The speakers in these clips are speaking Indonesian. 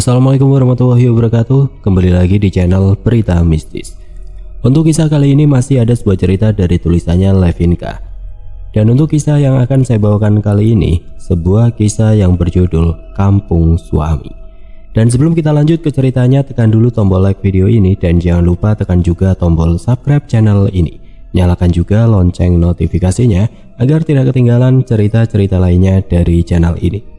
Assalamualaikum warahmatullahi wabarakatuh. Kembali lagi di channel Berita Mistis. Untuk kisah kali ini masih ada sebuah cerita dari tulisannya Levinka. Dan untuk kisah yang akan saya bawakan kali ini, sebuah kisah yang berjudul Kampung Suami. Dan sebelum kita lanjut ke ceritanya, tekan dulu tombol like video ini dan jangan lupa tekan juga tombol subscribe channel ini. Nyalakan juga lonceng notifikasinya agar tidak ketinggalan cerita-cerita lainnya dari channel ini.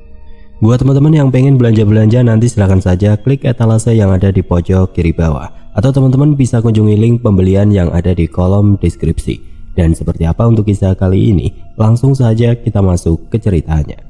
Buat teman-teman yang pengen belanja-belanja, nanti silahkan saja klik etalase yang ada di pojok kiri bawah, atau teman-teman bisa kunjungi link pembelian yang ada di kolom deskripsi. Dan seperti apa untuk kisah kali ini, langsung saja kita masuk ke ceritanya.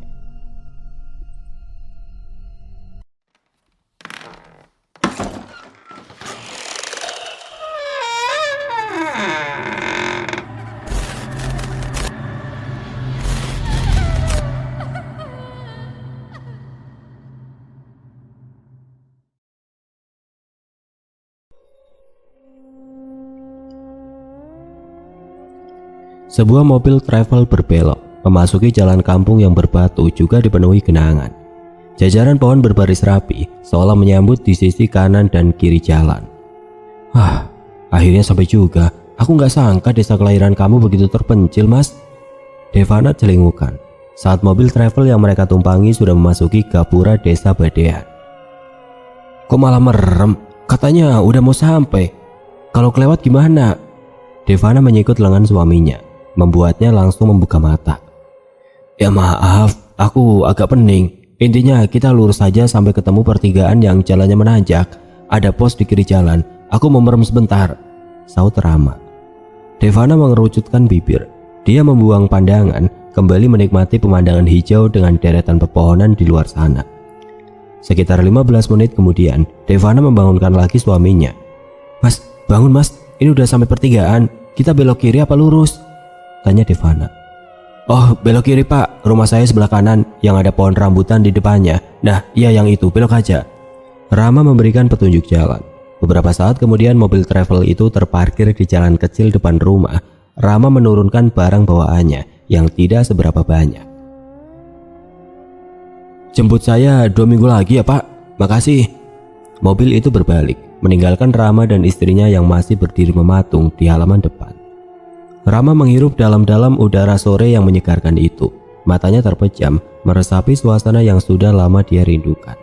Sebuah mobil travel berbelok memasuki jalan kampung yang berbatu juga dipenuhi genangan. Jajaran pohon berbaris rapi seolah menyambut di sisi kanan dan kiri jalan. Akhirnya sampai juga. Aku nggak sangka desa kelahiran kamu begitu terpencil, Mas. Devana celingukan saat mobil travel yang mereka tumpangi sudah memasuki gapura desa Badean. Kok malah merem? Katanya udah mau sampai. Kalau kelewat gimana? Devana menyikut lengan suaminya, membuatnya langsung membuka mata. Ya maaf, aku agak pening. Intinya kita lurus saja sampai ketemu pertigaan yang jalannya menanjak. Ada pos di kiri jalan. Aku mau merem sebentar, saut Rama. Devana mengerucutkan bibir. Dia membuang pandangan, kembali menikmati pemandangan hijau dengan deretan pepohonan di luar sana. Sekitar 15 menit kemudian, Devana membangunkan lagi suaminya. Mas, bangun mas, ini udah sampai pertigaan. Kita belok kiri apa lurus? Tanya Devana. Oh, belok kiri pak, rumah saya sebelah kanan yang ada pohon rambutan di depannya. Nah, iya yang itu, belok aja. Rama memberikan petunjuk jalan. Beberapa saat kemudian mobil travel itu terparkir di jalan kecil depan rumah. Rama menurunkan barang bawaannya yang tidak seberapa banyak. Jemput saya 2 minggu lagi ya pak, makasih. Mobil itu berbalik, meninggalkan Rama dan istrinya yang masih berdiri mematung di halaman depan. Rama menghirup dalam-dalam udara sore yang menyegarkan itu. Matanya terpejam, meresapi suasana yang sudah lama dia rindukan.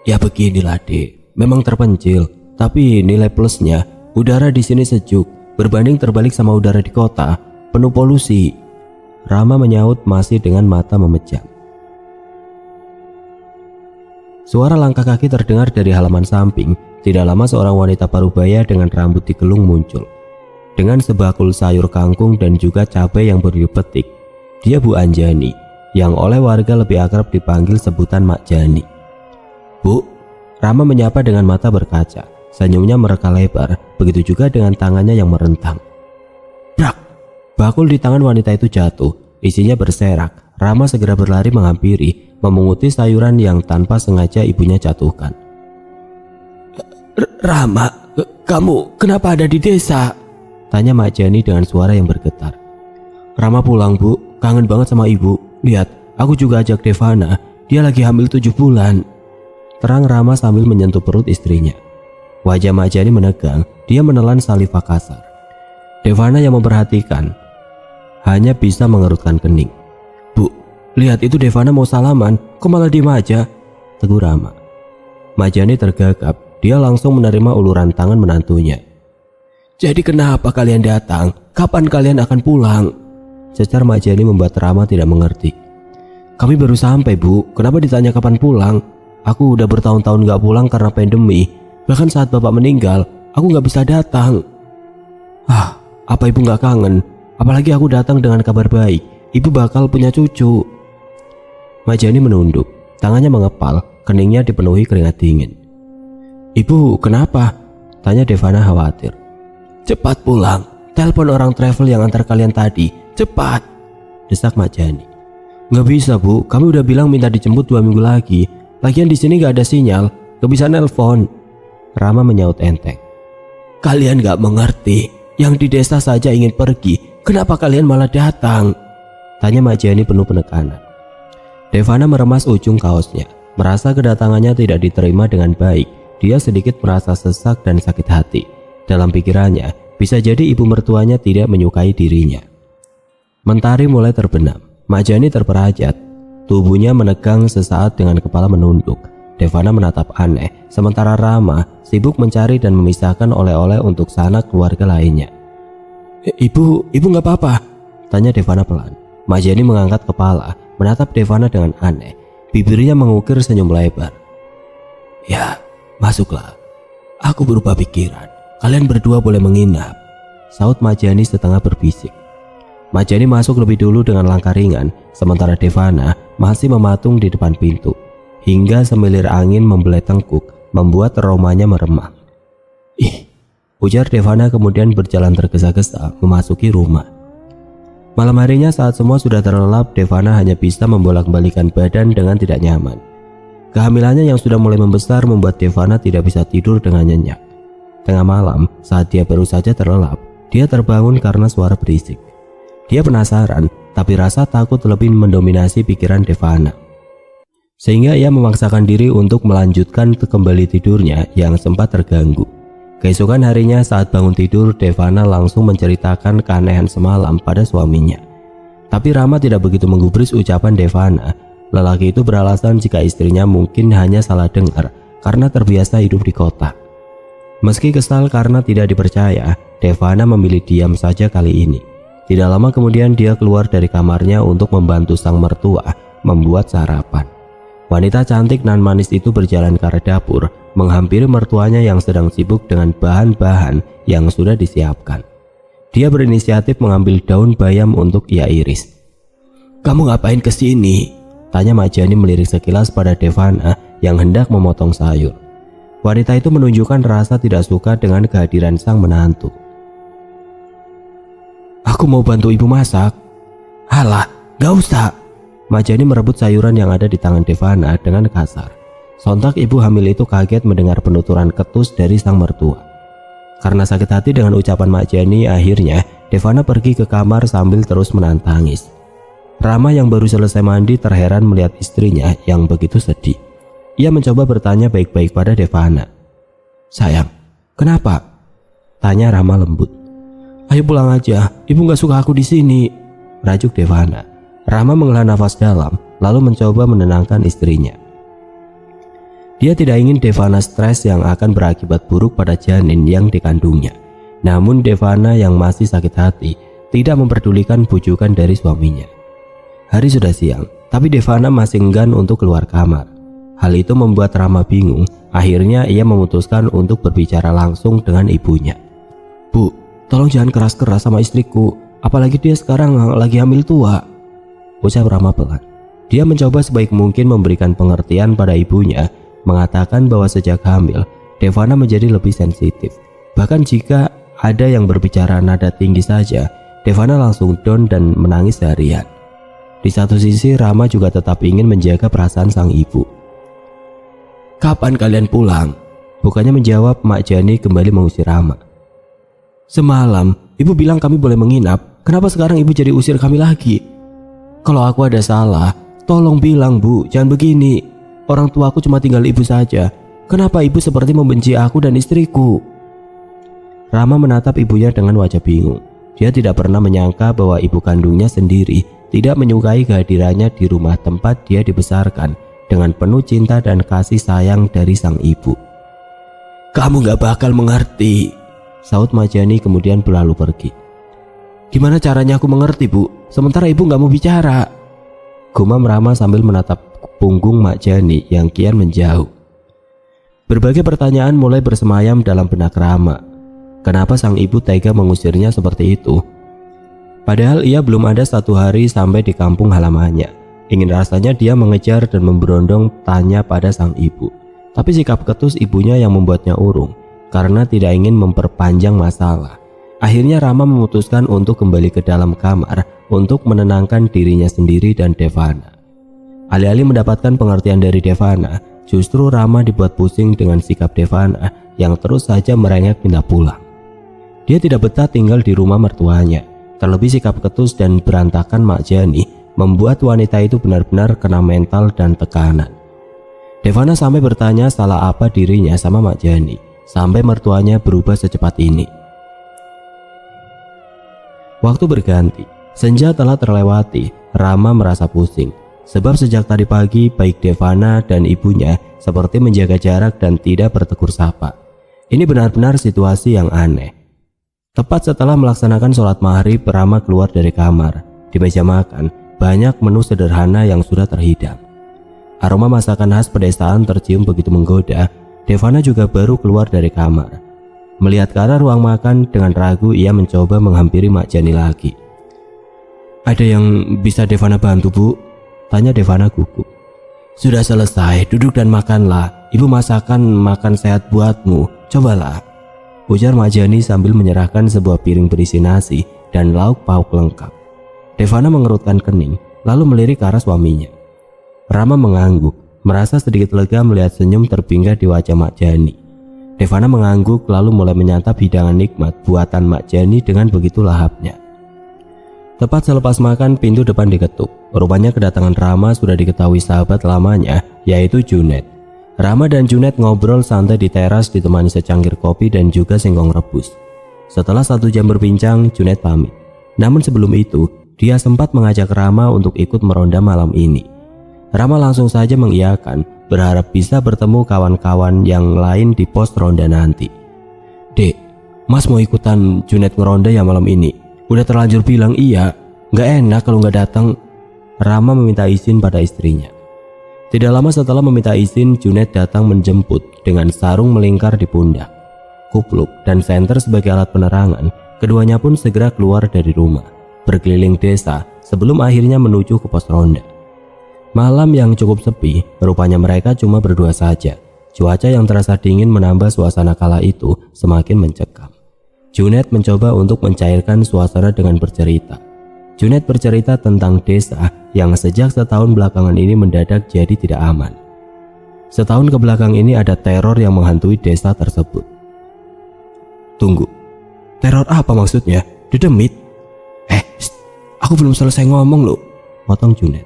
Ya beginilah dek, memang terpencil, tapi nilai plusnya udara di sini sejuk berbanding terbalik sama udara di kota, penuh polusi. Rama menyaut masih dengan mata memejam. Suara langkah kaki terdengar dari halaman samping. Tidak lama seorang wanita parubaya dengan rambut digelung muncul. Dengan sebakul sayur kangkung dan juga cabai yang baru dipetik. Dia Bu Anjani, yang oleh warga lebih akrab dipanggil sebutan Mak Jani. Bu, Rama menyapa dengan mata berkaca. Senyumnya mereka lebar, begitu juga dengan tangannya yang merentang. Brak! Bakul di tangan wanita itu jatuh, isinya berserak. Rama segera berlari menghampiri, memunguti sayuran yang tanpa sengaja ibunya jatuhkan. Rama, kamu kenapa ada di desa? Tanya Mak Jani dengan suara yang bergetar. Rama pulang bu, kangen banget sama ibu. Lihat, aku juga ajak Devana, dia lagi hamil 7 bulan. Terang Rama sambil menyentuh perut istrinya. Wajah Mak Jani menegang, dia menelan saliva kasar. Devana yang memperhatikan hanya bisa mengerutkan kening. Bu, lihat itu Devana mau salaman, kok malah diem aja? Tegur Rama. Mak Jani tergagap, dia langsung menerima uluran tangan menantunya. Jadi kenapa kalian datang? Kapan kalian akan pulang? Cecar Mak Jani membuat Rama tidak mengerti. Kami baru sampai bu, kenapa ditanya kapan pulang? Aku udah bertahun-tahun gak pulang karena pandemi. Bahkan saat bapak meninggal, aku gak bisa datang. Apa ibu gak kangen? Apalagi aku datang dengan kabar baik, ibu bakal punya cucu. Mak Jani menunduk, tangannya mengepal, keningnya dipenuhi keringat dingin. Ibu kenapa? Tanya Devana khawatir. Cepat pulang, telepon orang travel yang antar kalian tadi, cepat, desak Mak Jani. Gak bisa bu, kami udah bilang minta dijemput 2 minggu lagi. Lagian di sini gak ada sinyal, gak bisa nelpon. Rama menyaut enteng. Kalian gak mengerti, yang di desa saja ingin pergi, kenapa kalian malah datang? Tanya Mak Jani penuh penekanan. Devana meremas ujung kaosnya. Merasa kedatangannya tidak diterima dengan baik, dia sedikit merasa sesak dan sakit hati. Dalam pikirannya, bisa jadi ibu mertuanya tidak menyukai dirinya. Mentari mulai terbenam. Mak Jani terperajat. Tubuhnya menegang sesaat dengan kepala menunduk. Devana menatap aneh, sementara Rama sibuk mencari dan memisahkan oleh-oleh untuk sanak keluarga lainnya. Ibu gak apa-apa? Tanya Devana pelan. Mak Jani mengangkat kepala, menatap Devana dengan aneh. Bibirnya mengukir senyum lebar. Ya, masuklah. Aku berubah pikiran. Kalian berdua boleh menginap, saut Mak Jani setengah berbisik. Mak Jani masuk lebih dulu dengan langkah ringan, sementara Devana masih mematung di depan pintu. Hingga semilir angin membelah tengkuk, membuat aromanya meremah. Ih, ujar Devana kemudian berjalan tergesa-gesa memasuki rumah. Malam harinya saat semua sudah terlelap, Devana hanya bisa membolak-balikan badan dengan tidak nyaman. Kehamilannya yang sudah mulai membesar membuat Devana tidak bisa tidur dengan nyenyak. Tengah malam, saat dia baru saja terlelap, dia terbangun karena suara berisik. Dia penasaran, tapi rasa takut lebih mendominasi pikiran Devana. Sehingga ia memaksakan diri untuk melanjutkan kembali tidurnya yang sempat terganggu. Keesokan harinya saat bangun tidur, Devana langsung menceritakan keanehan semalam pada suaminya. Tapi Rama tidak begitu menggubris ucapan Devana. Lelaki itu beralasan jika istrinya mungkin hanya salah dengar karena terbiasa hidup di kota. Meski kesal karena tidak dipercaya, Devana memilih diam saja kali ini. Tidak lama kemudian dia keluar dari kamarnya untuk membantu sang mertua membuat sarapan. Wanita cantik nan manis itu berjalan ke arah dapur, menghampiri mertuanya yang sedang sibuk dengan bahan-bahan yang sudah disiapkan. Dia berinisiatif mengambil daun bayam untuk ia iris. "Kamu ngapain kesini?" tanya Mak Jani melirik sekilas pada Devana yang hendak memotong sayur. Wanita itu menunjukkan rasa tidak suka dengan kehadiran sang menantu. "Aku mau bantu ibu masak." "Halah, gak usah." Mak Jani merebut sayuran yang ada di tangan Devana dengan kasar. Sontak ibu hamil itu kaget mendengar penuturan ketus dari sang mertua. Karena sakit hati dengan ucapan Mak Jani, akhirnya Devana pergi ke kamar sambil terus menahan tangis. Rama yang baru selesai mandi terheran melihat istrinya yang begitu sedih. Ia mencoba bertanya baik-baik pada Devana. "Sayang, kenapa?" tanya Rama lembut. "Ayo pulang aja, ibu gak suka aku di sini," rajuk Devana. Rama menghela nafas dalam, lalu mencoba menenangkan istrinya. Dia tidak ingin Devana stres yang akan berakibat buruk pada janin yang dikandungnya. Namun Devana yang masih sakit hati tidak memperdulikan bujukan dari suaminya. Hari sudah siang, tapi Devana masih enggan untuk keluar kamar. Hal itu membuat Rama bingung. Akhirnya ia memutuskan untuk berbicara langsung dengan ibunya. "Bu, tolong jangan keras-keras sama istriku, apalagi dia sekarang lagi hamil tua," ucap Rama pelan. Dia mencoba sebaik mungkin memberikan pengertian pada ibunya, mengatakan bahwa sejak hamil, Devana menjadi lebih sensitif. Bahkan jika ada yang berbicara nada tinggi saja, Devana langsung down dan menangis seharian. Di satu sisi, Rama juga tetap ingin menjaga perasaan sang ibu. "Kapan kalian pulang?" Bukannya menjawab, Mak Jani kembali mengusir Rama. "Semalam, ibu bilang kami boleh menginap. Kenapa sekarang ibu jadi usir kami lagi? Kalau aku ada salah, tolong bilang, Bu, jangan begini. Orang tuaku cuma tinggal ibu saja. Kenapa ibu seperti membenci aku dan istriku?" Rama menatap ibunya dengan wajah bingung. Dia tidak pernah menyangka bahwa ibu kandungnya sendiri tidak menyukai kehadirannya di rumah tempat dia dibesarkan dengan penuh cinta dan kasih sayang dari sang ibu. "Kamu gak bakal mengerti," saut Mak Jani kemudian berlalu pergi. "Gimana caranya aku mengerti, Bu? Sementara ibu gak mau bicara," gumam Rama sambil menatap punggung Mak Jani yang kian menjauh. Berbagai pertanyaan mulai bersemayam dalam benak Rama. Kenapa sang ibu tega mengusirnya seperti itu? Padahal ia belum ada satu hari sampai di kampung halamannya. Ingin rasanya dia mengejar dan memberondong tanya pada sang ibu. Tapi sikap ketus ibunya yang membuatnya urung karena tidak ingin memperpanjang masalah. Akhirnya Rama memutuskan untuk kembali ke dalam kamar untuk menenangkan dirinya sendiri dan Devana. Alih-alih mendapatkan pengertian dari Devana, justru Rama dibuat pusing dengan sikap Devana yang terus saja merengek minta pulang. Dia tidak betah tinggal di rumah mertuanya. Terlebih sikap ketus dan berantakan Mak Jani membuat wanita itu benar-benar kena mental dan tekanan. Devana sampai bertanya salah apa dirinya sama Mak Jani sampai mertuanya berubah secepat ini. Waktu berganti, senja telah terlewati. Rama merasa pusing sebab sejak tadi pagi baik Devana dan ibunya seperti menjaga jarak dan tidak bertegur sapa. Ini benar-benar situasi yang aneh. Tepat setelah melaksanakan sholat maghrib, Rama keluar dari kamar. Di meja makan banyak menu sederhana yang sudah terhidang. Aroma masakan khas pedesaan tercium begitu menggoda. Devana juga baru keluar dari kamar. Melihat ke arah ruang makan, dengan ragu ia mencoba menghampiri Mak Jani lagi. "Ada yang bisa Devana bantu, Bu?" tanya Devana gugup. "Sudah selesai, duduk dan makanlah. Ibu makan sehat buatmu. Cobalah," ujar Mak Jani sambil menyerahkan sebuah piring berisi nasi dan lauk pauk lengkap. Devana mengerutkan kening lalu melirik ke arah suaminya. Rama mengangguk, merasa sedikit lega melihat senyum terbingkai di wajah Mak Jani. Devana mengangguk lalu mulai menyantap hidangan nikmat buatan Mak Jani dengan begitu lahapnya. Tepat selepas makan, pintu depan diketuk. Rupanya kedatangan Rama sudah diketahui sahabat lamanya, yaitu Junet. Rama dan Junet ngobrol santai di teras ditemani secangkir kopi dan juga singkong rebus. Setelah 1 jam berbincang, Junet pamit. Namun sebelum itu, dia sempat mengajak Rama untuk ikut meronda malam ini. Rama langsung saja mengiyakan, berharap bisa bertemu kawan-kawan yang lain di pos ronda nanti. "Dek, Mas mau ikutan Junet ngeronda ya malam ini? Udah terlanjur bilang iya, gak enak kalau gak datang." Rama meminta izin pada istrinya. Tidak lama setelah meminta izin, Junet datang menjemput dengan sarung melingkar di pundak, kupluk, dan senter sebagai alat penerangan. Keduanya pun segera keluar dari rumah, berkeliling desa sebelum akhirnya menuju ke pos ronda. Malam yang cukup sepi, rupanya mereka cuma berdua saja. Cuaca yang terasa dingin menambah suasana kala itu semakin mencekam. Junet mencoba untuk mencairkan suasana dengan bercerita. Junet bercerita tentang desa yang sejak setahun belakangan ini mendadak jadi tidak aman. Setahun ke belakang ini ada teror yang menghantui desa tersebut. "Tunggu, teror apa maksudnya? Dedemit?" Aku belum selesai ngomong loh," potong Junet.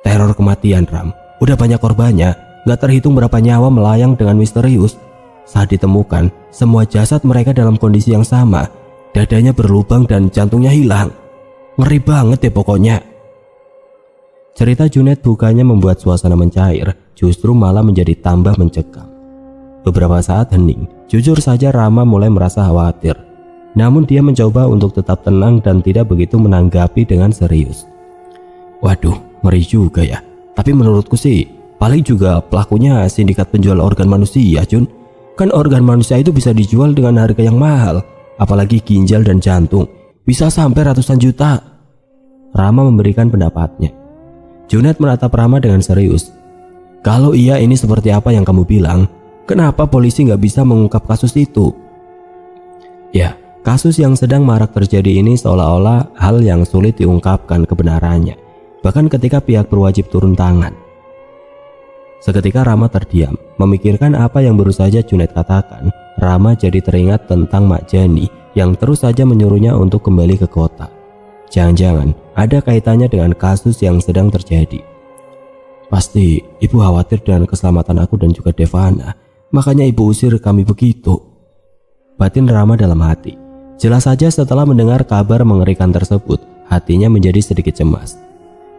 "Teror kematian, Ram. Udah banyak korbannya, gak terhitung berapa nyawa melayang dengan misterius. Saat ditemukan, semua jasad mereka dalam kondisi yang sama. Dadanya berlubang dan jantungnya hilang. Ngeri banget deh pokoknya." Cerita Junet bukannya membuat suasana mencair, justru malah menjadi tambah mencekam. Beberapa saat hening, jujur saja Rama mulai merasa khawatir. Namun dia mencoba untuk tetap tenang dan tidak begitu menanggapi dengan serius. "Waduh, ngeri juga ya. Tapi menurutku sih, paling juga pelakunya sindikat penjual organ manusia, Jun. Kan organ manusia itu bisa dijual dengan harga yang mahal. Apalagi ginjal dan jantung, bisa sampai ratusan juta." Rama memberikan pendapatnya. Junet menatap Rama dengan serius. "Kalau iya ini seperti apa yang kamu bilang, kenapa polisi nggak bisa mengungkap kasus itu?" "Ya, kasus yang sedang marak terjadi ini seolah-olah hal yang sulit diungkapkan kebenarannya. Bahkan ketika pihak berwajib turun tangan." Seketika Rama terdiam, memikirkan apa yang baru saja Junet katakan. Rama jadi teringat tentang Mak Jani yang terus saja menyuruhnya untuk kembali ke kota. Jangan-jangan ada kaitannya dengan kasus yang sedang terjadi. "Pasti ibu khawatir dengan keselamatan aku dan juga Devana, makanya ibu usir kami begitu," batin Rama dalam hati. Jelas saja setelah mendengar kabar mengerikan tersebut, hatinya menjadi sedikit cemas.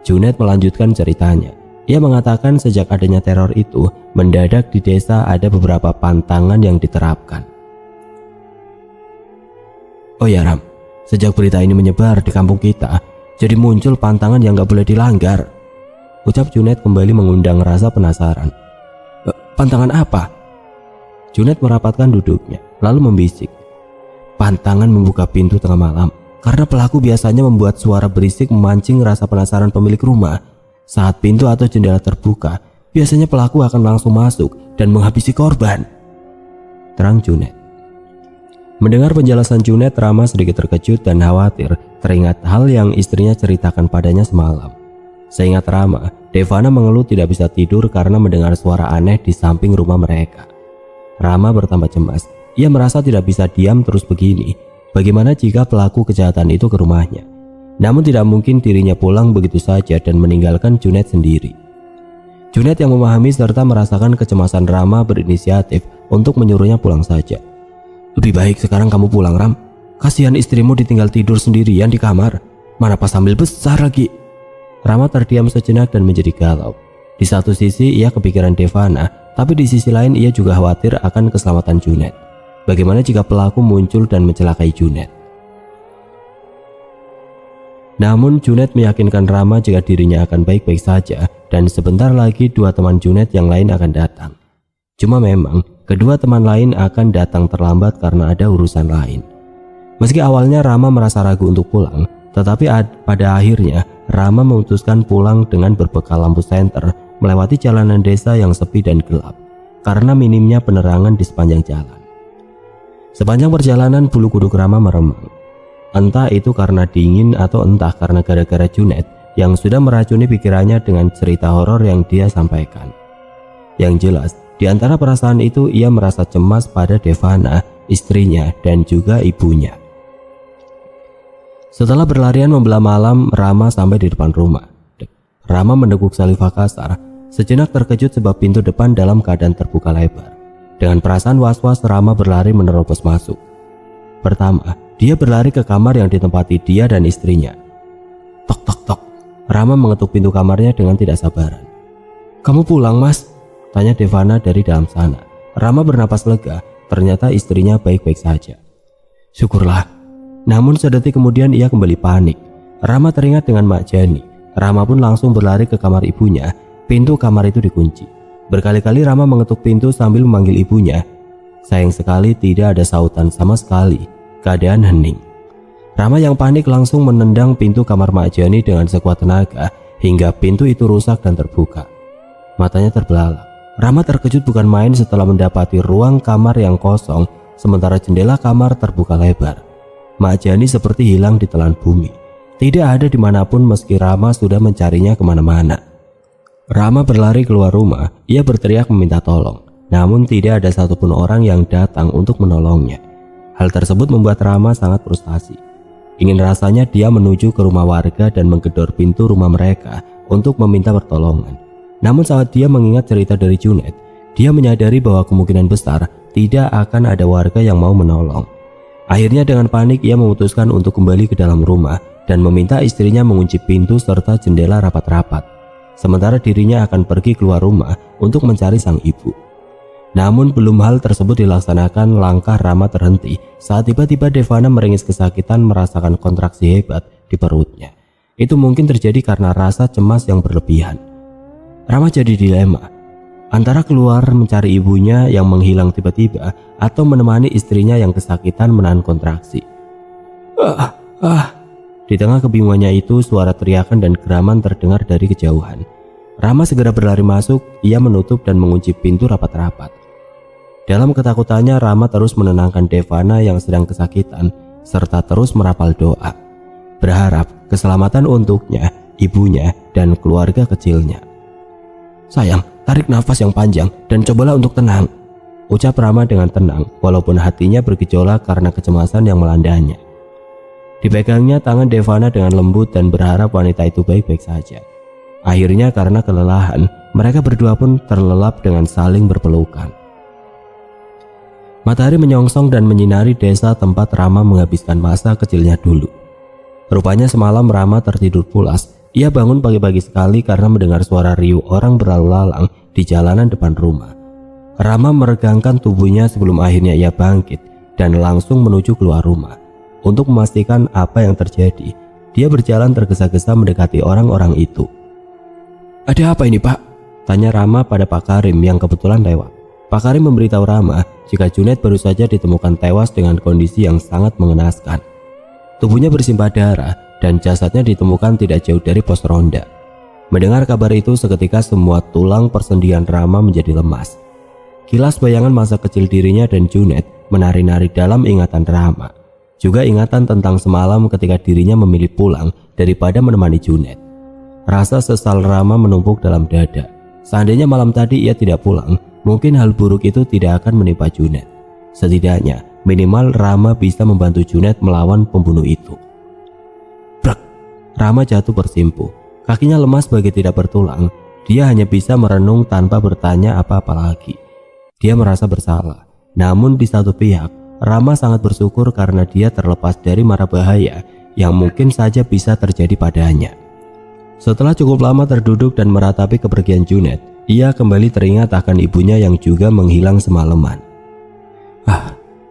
Junet melanjutkan ceritanya. Ia mengatakan sejak adanya teror itu, mendadak di desa ada beberapa pantangan yang diterapkan. "Oh ya Ram, sejak berita ini menyebar di kampung kita, jadi muncul pantangan yang gak boleh dilanggar," ucap Junet kembali mengundang rasa penasaran. "Pantangan apa?" Junet merapatkan duduknya, lalu membisik. "Pantangan membuka pintu tengah malam. Karena pelaku biasanya membuat suara berisik memancing rasa penasaran pemilik rumah. Saat pintu atau jendela terbuka, biasanya pelaku akan langsung masuk dan menghabisi korban," terang Junet. Mendengar penjelasan Junet, Rama sedikit terkejut dan khawatir teringat hal yang istrinya ceritakan padanya semalam. Seingat Rama, Devana mengeluh tidak bisa tidur karena mendengar suara aneh di samping rumah mereka. Rama bertambah cemas. Ia merasa tidak bisa diam terus begini. Bagaimana jika pelaku kejahatan itu ke rumahnya? Namun tidak mungkin dirinya pulang begitu saja dan meninggalkan Junet sendiri. Junet yang memahami serta merasakan kecemasan Rama berinisiatif untuk menyuruhnya pulang saja. Lebih baik sekarang kamu pulang, Ram. Kasihan istrimu ditinggal tidur sendirian di kamar. Mana pas hamil besar lagi. Rama terdiam sejenak dan menjadi galau. Di satu sisi ia kepikiran Devana, tapi di sisi lain ia juga khawatir akan keselamatan Junet. Bagaimana jika pelaku muncul dan mencelakai Junet? Namun Junet meyakinkan Rama jika dirinya akan baik-baik saja dan sebentar lagi dua teman Junet yang lain akan datang. Cuma memang kedua teman lain akan datang terlambat karena ada urusan lain. Meski awalnya Rama merasa ragu untuk pulang, tetapi pada akhirnya Rama memutuskan pulang dengan berbekal lampu senter melewati jalanan desa yang sepi dan gelap karena minimnya penerangan di sepanjang jalan. Sepanjang perjalanan bulu kuduk Rama meremang. Entah itu karena dingin atau entah karena gara-gara Junet yang sudah meracuni pikirannya dengan cerita horor yang dia sampaikan. Yang jelas, di antara perasaan itu ia merasa cemas pada Devana, istrinya, dan juga ibunya. Setelah berlarian membelah malam, Rama sampai di depan rumah. Rama meneguk Salifah kasar, sejenak terkejut sebab pintu depan dalam keadaan terbuka lebar. Dengan perasaan was-was, Rama berlari menerobos masuk. Pertama, dia berlari ke kamar yang ditempati dia dan istrinya. Tok tok tok. Rama mengetuk pintu kamarnya dengan tidak sabaran. "Kamu pulang, Mas?" tanya Devana dari dalam sana. Rama bernapas lega, ternyata istrinya baik-baik saja. Syukurlah. Namun sedetik kemudian ia kembali panik. Rama teringat dengan Mak Jani. Rama pun langsung berlari ke kamar ibunya. Pintu kamar itu dikunci. Berkali-kali Rama mengetuk pintu sambil memanggil ibunya. Sayang sekali tidak ada sautan sama sekali. Keadaan hening. Rama yang panik langsung menendang pintu kamar Mak Jani dengan sekuat tenaga hingga pintu itu rusak dan terbuka. Matanya terbelalak. Rama terkejut bukan main setelah mendapati ruang kamar yang kosong sementara jendela kamar terbuka lebar. Mak Jani seperti hilang di telan bumi. Tidak ada dimanapun meski Rama sudah mencarinya kemana-mana. Rama berlari keluar rumah. Ia berteriak meminta tolong. Namun tidak ada satupun orang yang datang untuk menolongnya. Hal tersebut membuat Rama sangat frustasi. Ingin rasanya dia menuju ke rumah warga dan menggedor pintu rumah mereka untuk meminta pertolongan. Namun saat dia mengingat cerita dari Junet, dia menyadari bahwa kemungkinan besar tidak akan ada warga yang mau menolong. Akhirnya dengan panik ia memutuskan untuk kembali ke dalam rumah dan meminta istrinya mengunci pintu serta jendela rapat-rapat. Sementara dirinya akan pergi keluar rumah untuk mencari sang ibu. Namun belum hal tersebut dilaksanakan, langkah Rama terhenti saat tiba-tiba Devana meringis kesakitan merasakan kontraksi hebat di perutnya. Itu mungkin terjadi karena rasa cemas yang berlebihan. Rama jadi dilema antara keluar mencari ibunya yang menghilang tiba-tiba atau menemani istrinya yang kesakitan menahan kontraksi. Di tengah kebingungannya itu, suara teriakan dan geraman terdengar dari kejauhan. Rama segera berlari masuk, ia menutup dan mengunci pintu rapat-rapat. Dalam ketakutannya, Rama terus menenangkan Devana yang sedang kesakitan, serta terus merapal doa, berharap keselamatan untuknya, ibunya, dan keluarga kecilnya. "Sayang, tarik nafas yang panjang dan cobalah untuk tenang," ucap Rama dengan tenang, walaupun hatinya bergejolak karena kecemasan yang melandanya. Dipegangnya tangan Devana dengan lembut dan berharap wanita itu baik-baik saja. Akhirnya karena kelelahan, mereka berdua pun terlelap dengan saling berpelukan. Matahari menyongsong dan menyinari desa tempat Rama menghabiskan masa kecilnya dulu. Rupanya semalam Rama tertidur pulas. Ia bangun pagi-pagi sekali karena mendengar suara riuh orang berlalu lalang di jalanan depan rumah. Rama meregangkan tubuhnya sebelum akhirnya ia bangkit dan langsung menuju keluar rumah. Untuk memastikan apa yang terjadi, dia berjalan tergesa-gesa mendekati orang-orang itu. "Ada apa ini, Pak?" tanya Rama pada Pak Karim yang kebetulan lewat. Pak Karim memberitahu Rama jika Junet baru saja ditemukan tewas dengan kondisi yang sangat mengenaskan. Tubuhnya bersimbah darah dan jasadnya ditemukan tidak jauh dari pos ronda. Mendengar kabar itu, seketika semua tulang persendian Rama menjadi lemas. Kilas bayangan masa kecil dirinya dan Junet menari-nari dalam ingatan Rama. Juga ingatan tentang semalam ketika dirinya memilih pulang daripada menemani Junet. Rasa sesal Rama menumpuk dalam dada. Seandainya malam tadi ia tidak pulang, mungkin hal buruk itu tidak akan menimpa Junet. Setidaknya, minimal Rama bisa membantu Junet melawan pembunuh itu. Brek! Rama jatuh bersimpuh. Kakinya lemas bagi tidak bertulang. Dia hanya bisa merenung tanpa bertanya apa-apa lagi. Dia merasa bersalah. Namun di satu pihak, Rama sangat bersyukur karena dia terlepas dari mara bahaya yang mungkin saja bisa terjadi padanya. Setelah cukup lama terduduk dan meratapi kepergian Junet, ia kembali teringat akan ibunya yang juga menghilang semalaman.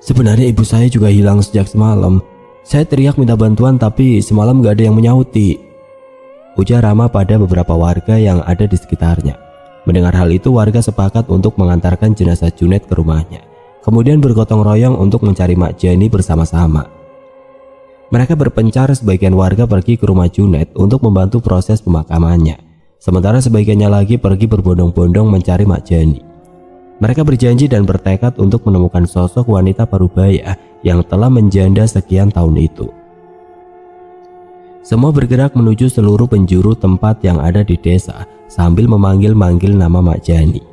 Sebenarnya ibu saya juga hilang sejak semalam. Saya teriak minta bantuan tapi semalam gak ada yang menyauti, ujar Rama pada beberapa warga yang ada di sekitarnya. Mendengar hal itu, warga sepakat untuk mengantarkan jenazah Junet ke rumahnya. Kemudian bergotong royong untuk mencari Mak Jani bersama-sama. Mereka berpencar, sebagian warga pergi ke rumah Junet untuk membantu proses pemakamannya. Sementara sebagiannya lagi pergi berbondong-bondong mencari Mak Jani. Mereka berjanji dan bertekad untuk menemukan sosok wanita parubaya yang telah menjanda sekian tahun itu. Semua bergerak menuju seluruh penjuru tempat yang ada di desa sambil memanggil-manggil nama Mak Jani.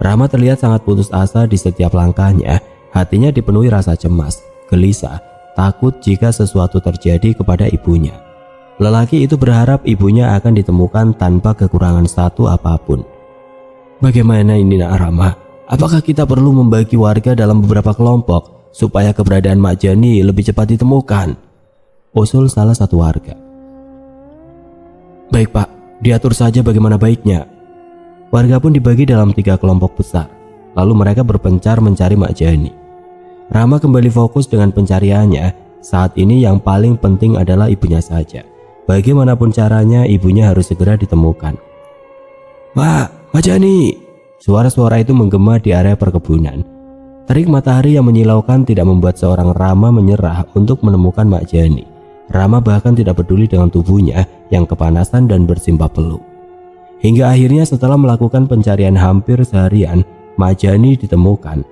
Rama terlihat sangat putus asa di setiap langkahnya. Hatinya dipenuhi rasa cemas, gelisah, takut jika sesuatu terjadi kepada ibunya. Lelaki itu berharap ibunya akan ditemukan tanpa kekurangan satu apapun. Bagaimana ini nak Rama? Apakah kita perlu membagi warga dalam beberapa kelompok supaya keberadaan Mak Jani lebih cepat ditemukan? Usul salah satu warga. Baik Pak, diatur saja bagaimana baiknya. Warga pun dibagi dalam 3 kelompok besar. Lalu mereka berpencar mencari Mak Jani. Rama kembali fokus dengan pencariannya. Saat ini yang paling penting adalah ibunya saja. Bagaimanapun caranya, ibunya harus segera ditemukan. Mak Jani! Suara-suara itu menggema di area perkebunan. Terik matahari yang menyilaukan tidak membuat seorang Rama menyerah untuk menemukan Mak Jani. Rama bahkan tidak peduli dengan tubuhnya yang kepanasan dan bersimbah peluk. Hingga akhirnya setelah melakukan pencarian hampir seharian, Mak Jani ditemukan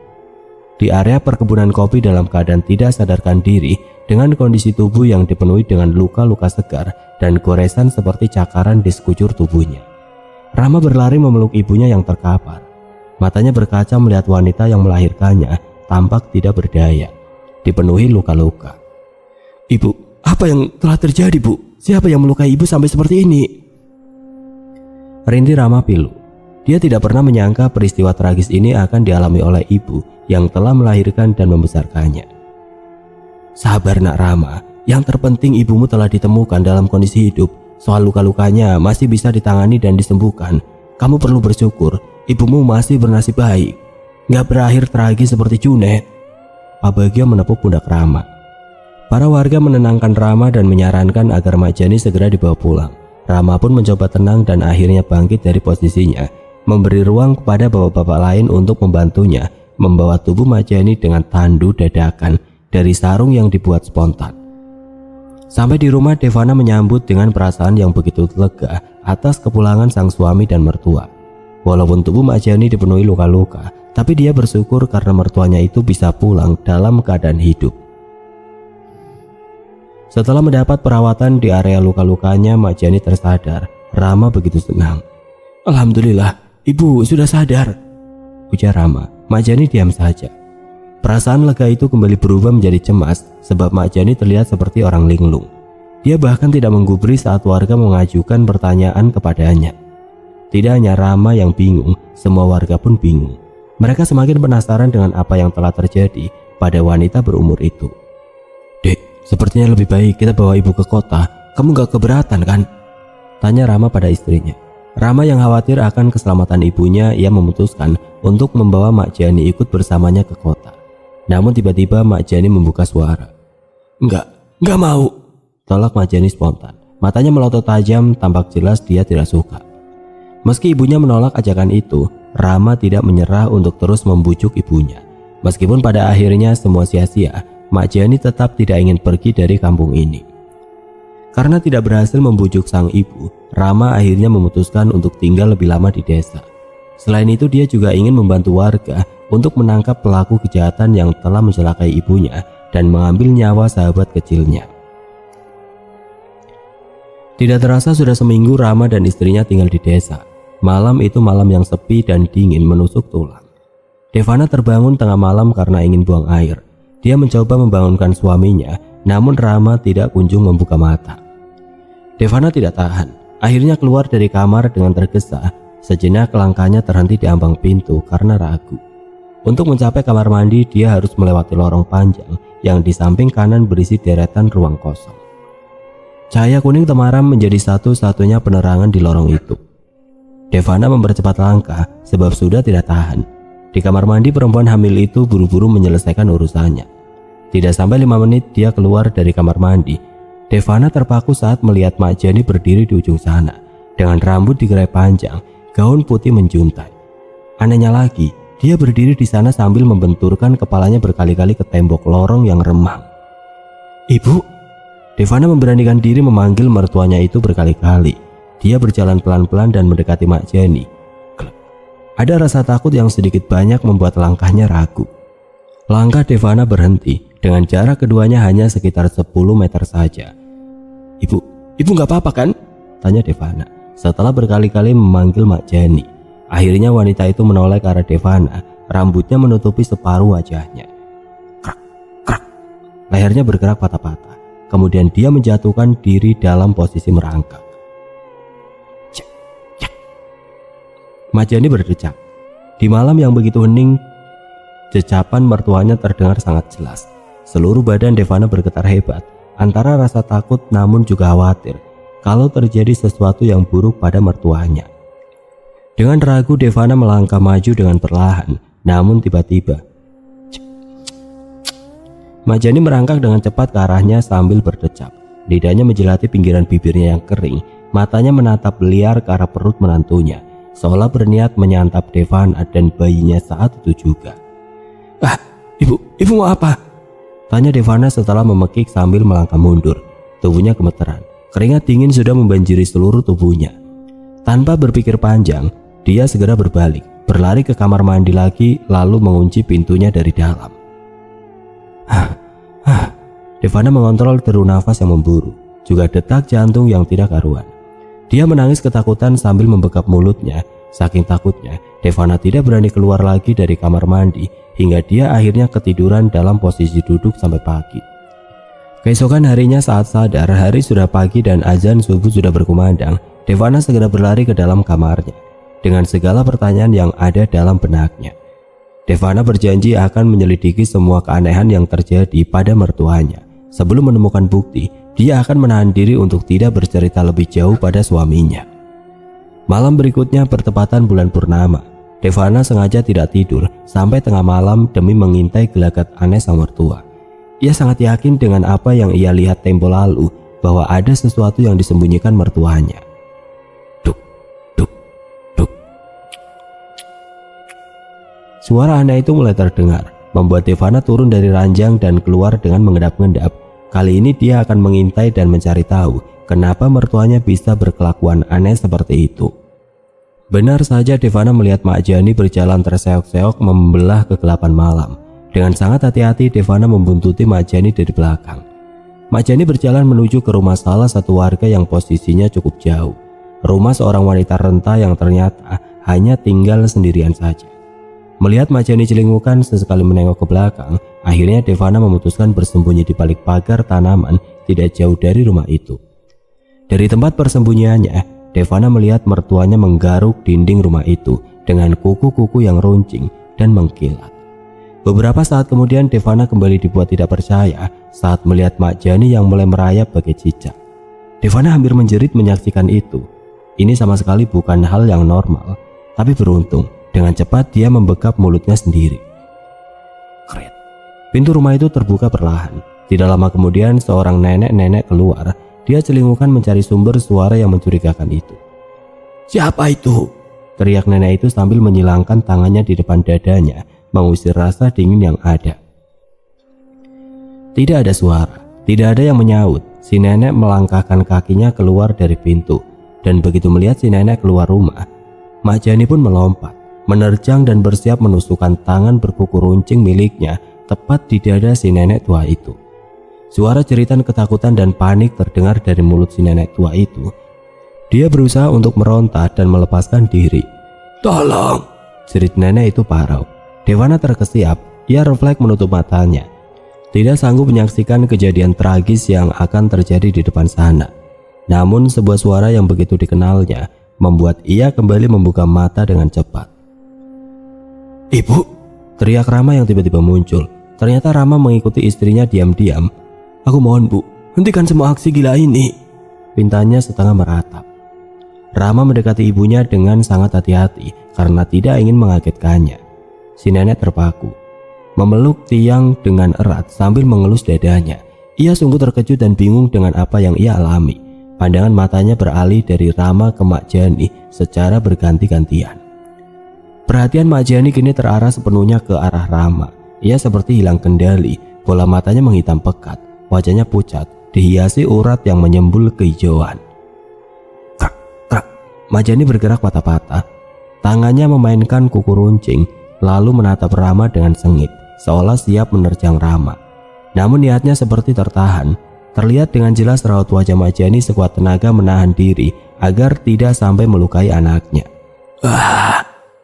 di area perkebunan kopi dalam keadaan tidak sadarkan diri dengan kondisi tubuh yang dipenuhi dengan luka-luka segar dan goresan seperti cakaran di sekujur tubuhnya. Rama berlari memeluk ibunya yang terkapar. Matanya berkaca melihat wanita yang melahirkannya tampak tidak berdaya, dipenuhi luka-luka. Ibu, apa yang telah terjadi Bu? Siapa yang melukai ibu sampai seperti ini? Rintih Rama pilu. Dia tidak pernah menyangka peristiwa tragis ini akan dialami oleh ibu yang telah melahirkan dan membesarkannya. Sabar nak Rama, yang terpenting ibumu telah ditemukan dalam kondisi hidup. Soal luka-lukanya masih bisa ditangani dan disembuhkan. Kamu perlu bersyukur, ibumu masih bernasib baik. Gak berakhir tragis seperti Junet. Pak Bagio menepuk pundak Rama. Para warga menenangkan Rama dan menyarankan agar Mak Jani segera dibawa pulang. Rama pun mencoba tenang dan akhirnya bangkit dari posisinya, memberi ruang kepada bapak-bapak lain untuk membantunya membawa tubuh Mak Jani dengan tandu dadakan dari sarung yang dibuat spontan. Sampai di rumah, Devana menyambut dengan perasaan yang begitu lega atas kepulangan sang suami dan mertua. Walaupun tubuh Mak Jani dipenuhi luka-luka, tapi dia bersyukur karena mertuanya itu bisa pulang dalam keadaan hidup. Setelah mendapat perawatan di area luka-lukanya, Mak Jani tersadar. Rama begitu senang. Alhamdulillah, ibu sudah sadar, ujar Rama. Mak Jani diam saja. Perasaan lega itu kembali berubah menjadi cemas sebab Mak Jani terlihat seperti orang linglung. Dia bahkan tidak menggubris saat warga mengajukan pertanyaan kepadanya. Tidak hanya Rama yang bingung, semua warga pun bingung. Mereka semakin penasaran dengan apa yang telah terjadi pada wanita berumur itu. Dek, sepertinya lebih baik kita bawa ibu ke kota. Kamu gak keberatan kan? Tanya Rama pada istrinya. Rama yang khawatir akan keselamatan ibunya, ia memutuskan untuk membawa Mak Jani ikut bersamanya ke kota. Namun tiba-tiba Mak Jani membuka suara. Enggak mau, tolak Mak Jani spontan. Matanya melotot tajam, tampak jelas dia tidak suka. Meski ibunya menolak ajakan itu, Rama tidak menyerah untuk terus membujuk ibunya. Meskipun pada akhirnya semua sia-sia, Mak Jani tetap tidak ingin pergi dari kampung ini. Karena tidak berhasil membujuk sang ibu, Rama akhirnya memutuskan untuk tinggal lebih lama di desa. Selain itu, dia juga ingin membantu warga untuk menangkap pelaku kejahatan yang telah mencelakai ibunya dan mengambil nyawa sahabat kecilnya. Tidak terasa sudah seminggu Rama dan istrinya tinggal di desa. Malam itu malam yang sepi dan dingin menusuk tulang. Devana terbangun tengah malam karena ingin buang air. Dia mencoba membangunkan suaminya, namun Rama tidak kunjung membuka mata. Devana tidak tahan, akhirnya keluar dari kamar dengan tergesa. Sejenak langkahnya terhenti di ambang pintu karena ragu. Untuk mencapai kamar mandi, dia harus melewati lorong panjang yang di samping kanan berisi deretan ruang kosong. Cahaya kuning temaram menjadi satu-satunya penerangan di lorong itu. Devana mempercepat langkah sebab sudah tidak tahan. Di kamar mandi, perempuan hamil itu buru-buru menyelesaikan urusannya. Tidak sampai 5 menit dia keluar dari kamar mandi. Devana terpaku saat melihat Mak Jani berdiri di ujung sana dengan rambut digerai panjang, gaun putih menjuntai. Anehnya lagi, dia berdiri di sana sambil membenturkan kepalanya berkali-kali ke tembok lorong yang remang. "Ibu?" Devana memberanikan diri memanggil mertuanya itu berkali-kali. Dia berjalan pelan-pelan dan mendekati Mak Jani. Ada rasa takut yang sedikit banyak membuat langkahnya ragu. Langkah Devana berhenti dengan jarak keduanya hanya sekitar 10 meter saja. Ibu gak apa-apa kan?" tanya Devana setelah berkali-kali memanggil Mak Jani. Akhirnya wanita itu menoleh ke arah Devana, rambutnya menutupi separuh wajahnya. Krak, krak. Lehernya bergerak patah-patah. Kemudian dia menjatuhkan diri dalam posisi merangkak. Cek, cek. Mak Jani berdecak. Di malam yang begitu hening, decapan mertuanya terdengar sangat jelas. Seluruh badan Devana bergetar hebat, antara rasa takut namun juga khawatir kalau terjadi sesuatu yang buruk pada mertuanya. Dengan ragu, Devana melangkah maju dengan perlahan, namun tiba-tiba Mak Jani merangkak dengan cepat ke arahnya sambil berdecap. Lidahnya menjelati pinggiran bibirnya yang kering, matanya menatap liar ke arah perut menantunya, seolah berniat menyantap Devana dan bayinya saat itu juga. Ibu mau apa?" tanya Devana setelah memekik sambil melangkah mundur. Tubuhnya gemeteran, keringat dingin sudah membanjiri seluruh tubuhnya. Tanpa berpikir panjang, dia segera berbalik, berlari ke kamar mandi lagi lalu mengunci pintunya dari dalam. Devana mengontrol deru nafas yang memburu, juga detak jantung yang tidak karuan. Dia menangis ketakutan sambil membekap mulutnya. Saking takutnya, Devana tidak berani keluar lagi dari kamar mandi hingga dia akhirnya ketiduran dalam posisi duduk sampai pagi. Keesokan harinya saat sadar hari sudah pagi dan azan subuh sudah berkumandang, Devana segera berlari ke dalam kamarnya dengan segala pertanyaan yang ada dalam benaknya. Devana berjanji akan menyelidiki semua keanehan yang terjadi pada mertuanya. Sebelum menemukan bukti, dia akan menahan diri untuk tidak bercerita lebih jauh pada suaminya. Malam berikutnya bertepatan bulan purnama. Devana sengaja tidak tidur sampai tengah malam demi mengintai gelagat aneh sang mertua. Ia sangat yakin dengan apa yang ia lihat tempo lalu bahwa ada sesuatu yang disembunyikan mertuanya. Duk, duk, duk. Suara aneh itu mulai terdengar, membuat Devana turun dari ranjang dan keluar dengan mengendap-endap. Kali ini dia akan mengintai dan mencari tahu kenapa mertuanya bisa berkelakuan aneh seperti itu. Benar saja, Devana melihat Mak Jani berjalan terseok-seok membelah kegelapan malam. Dengan sangat hati-hati, Devana membuntuti Mak Jani dari belakang. Mak Jani berjalan menuju ke rumah salah satu warga yang posisinya cukup jauh. Rumah seorang wanita renta yang ternyata hanya tinggal sendirian saja. Melihat Mak Jani celingukan sesekali menengok ke belakang, akhirnya Devana memutuskan bersembunyi di balik pagar tanaman tidak jauh dari rumah itu. Dari tempat persembunyiannya, Devana melihat mertuanya menggaruk dinding rumah itu dengan kuku-kuku yang runcing dan mengkilat. Beberapa saat kemudian Devana kembali dibuat tidak percaya saat melihat Mak Jani yang mulai merayap bagai cicak. Devana hampir menjerit menyaksikan itu. Ini sama sekali bukan hal yang normal, tapi beruntung dengan cepat dia membekap mulutnya sendiri. Kret. Pintu rumah itu terbuka perlahan. Tidak lama kemudian seorang nenek-nenek keluar. Dia celingukan mencari sumber suara yang mencurigakan itu. "Siapa itu?" teriak nenek itu sambil menyilangkan tangannya di depan dadanya, mengusir rasa dingin yang ada. Tidak ada suara, tidak ada yang menyaut. Si nenek melangkahkan kakinya keluar dari pintu, dan begitu melihat si nenek keluar rumah, Mak Jani pun melompat, menerjang dan bersiap menusukkan tangan berkuku runcing miliknya tepat di dada si nenek tua itu. Suara jeritan ketakutan dan panik terdengar dari mulut si nenek tua itu. Dia berusaha untuk meronta dan melepaskan diri. "Tolong!" jerit nenek itu parau. Devana terkesiap, ia refleks menutup matanya. Tidak sanggup menyaksikan kejadian tragis yang akan terjadi di depan sana. Namun sebuah suara yang begitu dikenalnya membuat ia kembali membuka mata dengan cepat. "Ibu!" teriak Rama yang tiba-tiba muncul. Ternyata Rama mengikuti istrinya diam-diam. "Aku mohon Bu, hentikan semua aksi gila ini," pintanya setengah meratap. Rama mendekati ibunya dengan sangat hati-hati karena tidak ingin mengagetkannya. Si nenek terpaku, memeluk tiang dengan erat sambil mengelus dadanya. Ia sungguh terkejut dan bingung dengan apa yang ia alami. Pandangan matanya beralih dari Rama ke Mak Jani secara berganti-gantian. Perhatian Mak Jani kini terarah sepenuhnya ke arah Rama. Ia seperti hilang kendali, bola matanya menghitam pekat, wajahnya pucat, dihiasi urat yang menyembul kehijauan. Mak Jani bergerak patah-patah. Tangannya memainkan kuku runcing, lalu menatap Rama dengan sengit, seolah siap menerjang Rama. Namun niatnya seperti tertahan. Terlihat dengan jelas raut wajah Mak Jani sekuat tenaga menahan diri agar tidak sampai melukai anaknya.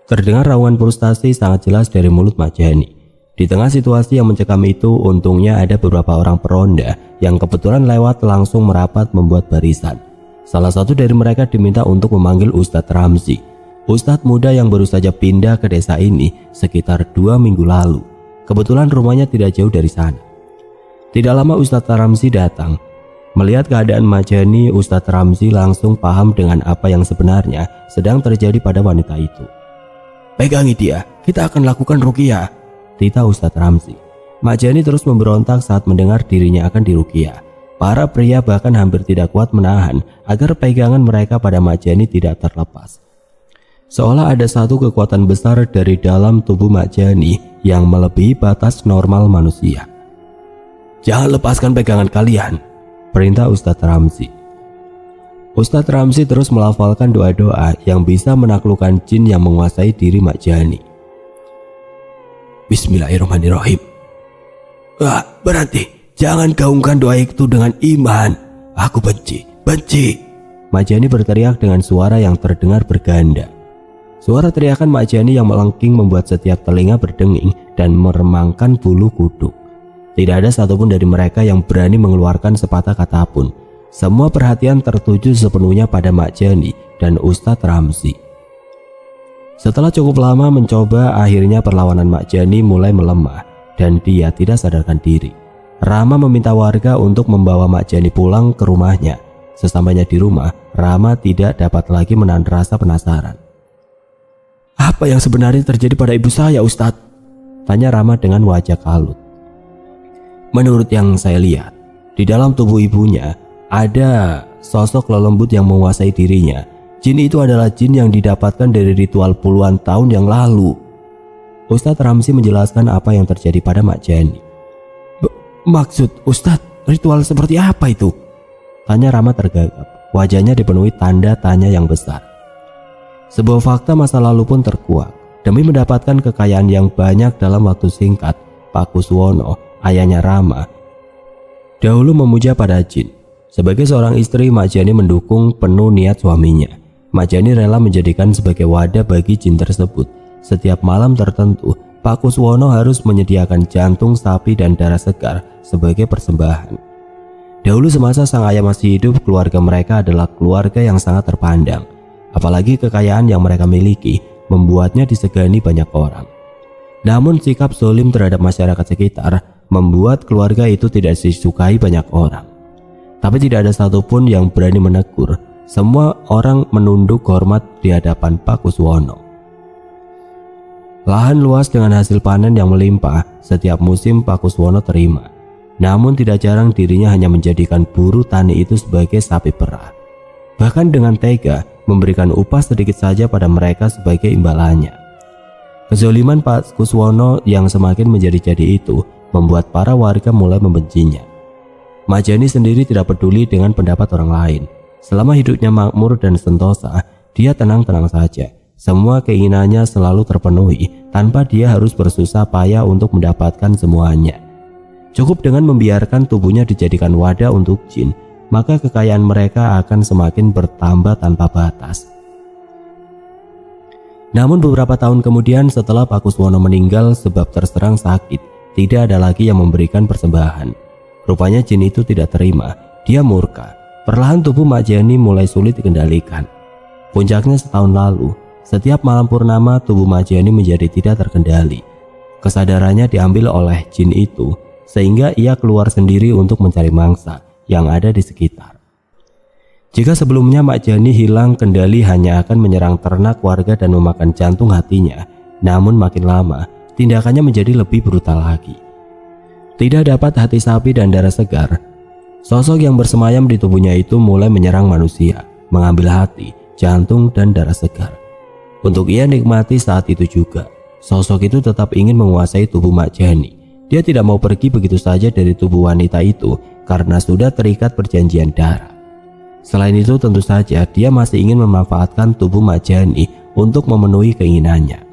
Terdengar raungan frustasi sangat jelas dari mulut Mak Jani. Di tengah situasi yang mencekam itu, untungnya ada beberapa orang peronda yang kebetulan lewat langsung merapat membuat barisan. Salah satu dari mereka diminta untuk memanggil Ustadz Ramzi, Ustadz muda yang baru saja pindah ke desa ini sekitar 2 minggu lalu. Kebetulan rumahnya tidak jauh dari sana. Tidak lama Ustadz Ramzi datang. Melihat keadaan Mak Jani, Ustadz Ramzi langsung paham dengan apa yang sebenarnya sedang terjadi pada wanita itu. "Pegangi dia, kita akan lakukan ruqyah," titah Ustadz Ramzi. Mak Jani terus memberontak saat mendengar dirinya akan diruqyah. Para pria bahkan hampir tidak kuat menahan agar pegangan mereka pada Mak Jani tidak terlepas. Seolah ada satu kekuatan besar dari dalam tubuh Mak Jani yang melebihi batas normal manusia. "Jangan lepaskan pegangan kalian," perintah Ustadz Ramzi. Ustadz Ramzi terus melafalkan doa-doa yang bisa menaklukkan jin yang menguasai diri Mak Jani. "Bismillahirrahmanirrahim." Berhenti. Jangan gaungkan doa itu dengan iman. Aku benci. Mak Jani berteriak dengan suara yang terdengar berganda. Suara teriakan Mak Jani yang melengking membuat setiap telinga berdenging dan meremangkan bulu kuduk. Tidak ada satupun dari mereka yang berani mengeluarkan sepatah kata pun. Semua perhatian tertuju sepenuhnya pada Mak Jani dan Ustadz Ramzi. Setelah cukup lama mencoba, akhirnya perlawanan Mak Jani mulai melemah dan dia tidak sadarkan diri. Rama meminta warga untuk membawa Mak Jani pulang ke rumahnya. Sesampainya di rumah, Rama tidak dapat lagi menahan rasa penasaran. "Apa yang sebenarnya terjadi pada ibu saya, Ustadz?" tanya Rama dengan wajah kalut. "Menurut yang saya lihat, di dalam tubuh ibunya ada sosok lelembut yang menguasai dirinya. Jin itu adalah jin yang didapatkan dari ritual puluhan tahun yang lalu." Ustadz Ramzi menjelaskan apa yang terjadi pada Mak Jani. "Maksud Ustadz, ritual seperti apa itu?" tanya Rama tergagap. Wajahnya dipenuhi tanda tanya yang besar. Sebuah fakta masa lalu pun terkuak. Demi mendapatkan kekayaan yang banyak dalam waktu singkat, Pak Kuswono, ayahnya Rama, dahulu memuja pada jin. Sebagai seorang istri, Mak Jani mendukung penuh niat suaminya. Mak Jani rela menjadikan sebagai wadah bagi jin tersebut. Setiap malam tertentu, Pak Kuswono harus menyediakan jantung sapi dan darah segar sebagai persembahan. Dahulu semasa sang ayah masih hidup, keluarga mereka adalah keluarga yang sangat terpandang. Apalagi kekayaan yang mereka miliki membuatnya disegani banyak orang. Namun sikap zalim terhadap masyarakat sekitar membuat keluarga itu tidak disukai banyak orang. Tapi tidak ada satupun yang berani menegur. Semua orang menunduk hormat di hadapan Pak Kuswono. Lahan luas dengan hasil panen yang melimpah setiap musim Pak Kuswono terima. Namun tidak jarang dirinya hanya menjadikan buruh tani itu sebagai sapi perah. Bahkan dengan tega memberikan upah sedikit saja pada mereka sebagai imbalannya. Kezaliman Pak Kuswono yang semakin menjadi-jadi itu membuat para warga mulai membencinya. Mak Jani sendiri tidak peduli dengan pendapat orang lain. Selama hidupnya makmur dan sentosa, dia tenang-tenang saja. Semua keinginannya selalu terpenuhi tanpa dia harus bersusah payah untuk mendapatkan semuanya. Cukup dengan membiarkan tubuhnya dijadikan wadah untuk jin, maka kekayaan mereka akan semakin bertambah tanpa batas. Namun beberapa tahun kemudian setelah Pak Kuswono meninggal sebab terserang sakit, tidak ada lagi yang memberikan persembahan. Rupanya jin itu tidak terima, dia murka. Perlahan tubuh Mak Jani mulai sulit dikendalikan. Puncaknya setahun lalu, setiap malam purnama tubuh Majani menjadi tidak terkendali. Kesadarannya diambil oleh jin itu, sehingga ia keluar sendiri untuk mencari mangsa yang ada di sekitar. Jika sebelumnya Majani hilang kendali hanya akan menyerang ternak warga dan memakan jantung hatinya, namun makin lama tindakannya menjadi lebih brutal lagi. Tidak dapat hati sapi dan darah segar, sosok yang bersemayam di tubuhnya itu mulai menyerang manusia, mengambil hati, jantung, dan darah segar. Untuk ia nikmati saat itu juga, sosok itu tetap ingin menguasai tubuh Majani. Dia tidak mau pergi begitu saja dari tubuh wanita itu karena sudah terikat perjanjian darah. Selain itu tentu saja dia masih ingin memanfaatkan tubuh Majani untuk memenuhi keinginannya.